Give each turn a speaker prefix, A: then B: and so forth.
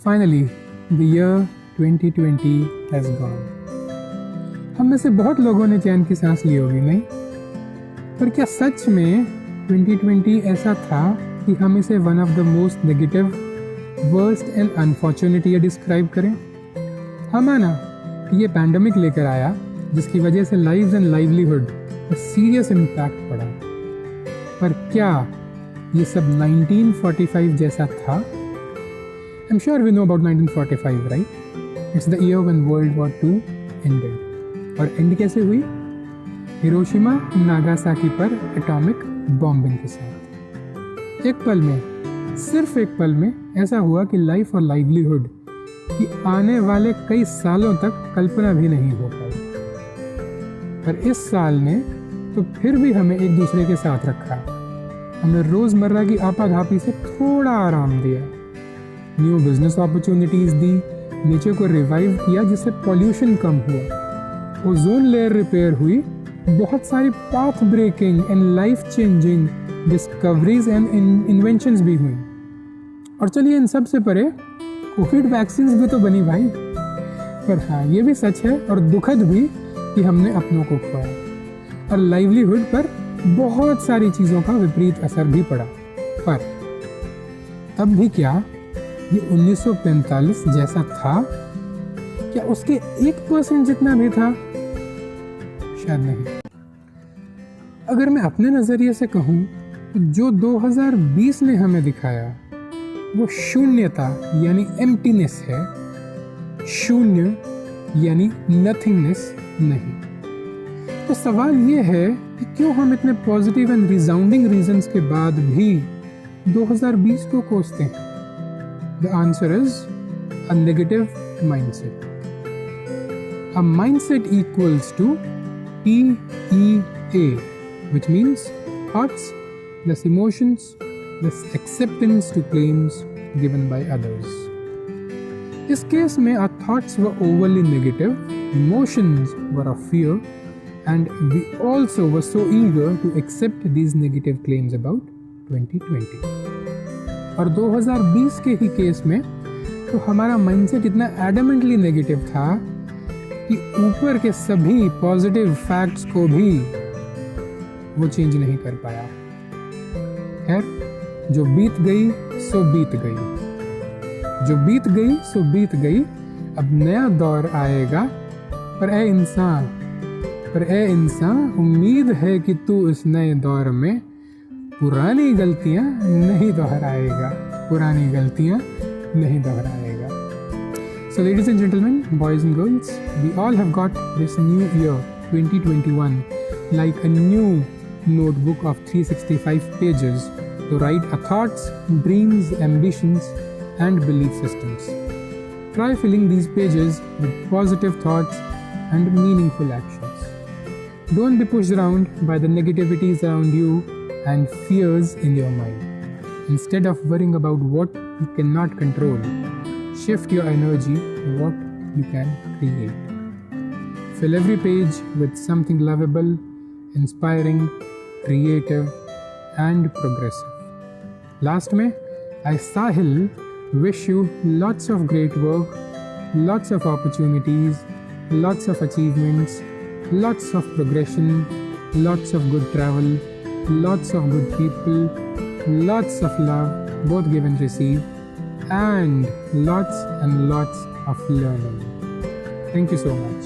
A: Finally, the year 2020 has gone. हम में से बहुत लोगों ने चैन की सांस ली होगी, नहीं? पर क्या सच में 2020 ऐसा था कि हम इसे one of the most negative, worst and unfortunate year describe करें? हाँ माना कि ये पैंडमिक लेकर आया जिसकी वजह से लाइव्स एंड लाइवलीहुड पर सीरियस इम्पैक्ट पड़ा। पर क्या ये सब 1945 जैसा था? I'm sure we know about 1945, right? It's the year when World War II ended. और एंड कैसे हुई? हिरोशिमा नागासाकी पर एटॉमिक बॉम्बिंग के साथ। एक पल में, सिर्फ एक पल में ऐसा हुआ कि लाइफ और लाइवलीहुड की आने वाले कई सालों तक कल्पना भी नहीं हो पाई। पर इस साल ने तो फिर भी हमें एक दूसरे के साथ रखा। हमें रोज़मर्रा की आपाधापी से थोड़ा आराम दिया, न्यू बिजनेस अपॉर्चुनिटीज़ दी, नेचर को रिवाइव किया जिससे पॉल्यूशन कम हुआ, ओजोन लेयर रिपेयर हुई, बहुत सारी path breaking and life changing discoveries and inventions भी हुई। और चलिए इन सब से परे कोविड वैक्सीन्स भी तो बनी भाई। पर हाँ, ये भी सच है और दुखद भी कि हमने अपनों को खोया और लाइवलीहुड पर बहुत सारी चीज़ों का विपरीत असर भी पड़ा। पर तब भी क्या ये 1945 जैसा था? क्या उसके 1% जितना भी था? शायद नहीं। अगर मैं अपने नज़रिए से कहूँ तो जो 2020 ने हमें दिखाया वो शून्यता यानी एम्प्टीनेस है, शून्य यानी नथिंगनेस नहीं। तो सवाल ये है कि क्यों हम इतने पॉजिटिव एंड रिसाउंडिंग रीजंस के बाद भी 2020 को कोसते हैं? The answer is a negative mindset. A mindset equals to TEA, which means thoughts plus emotions plus acceptance to claims given by others. इस केस में our thoughts were overly negative, emotions were of fear, and we also were so eager to accept these negative claims about 2020. और 2020 के ही case में तो हमारा mindset इतना एडमेंटली negative था कि ऊपर के सभी पॉजिटिव फैक्ट्स को भी वो चेंज नहीं कर पाया। खैर, जो बीत गई सो बीत गई, जो बीत गई सो बीत गई। अब नया दौर आएगा, पर ए इंसान उम्मीद है कि तू इस नए दौर में पुरानी गलतियां नहीं दोहराएगा, पुरानी गलतियां नहीं दोहराएगा। So ladies and gentlemen, boys and girls, we all have got this new year 2021 like a new notebook of 365 pages to write our thoughts, dreams, ambitions and belief systems. Try filling these pages with positive thoughts and meaningful actions. Don't be pushed around by the negativities around you and fears in your mind. Instead of worrying about what you cannot control, shift your energy to what you can create. Fill every page with something lovable, inspiring, creative, and progressive. Last में, I Sahil wish you lots of great work, lots of opportunities, lots of achievements, lots of progression, lots of good travel, lots of good people, lots of love, both give and receive, and lots of learning. Thank you so much.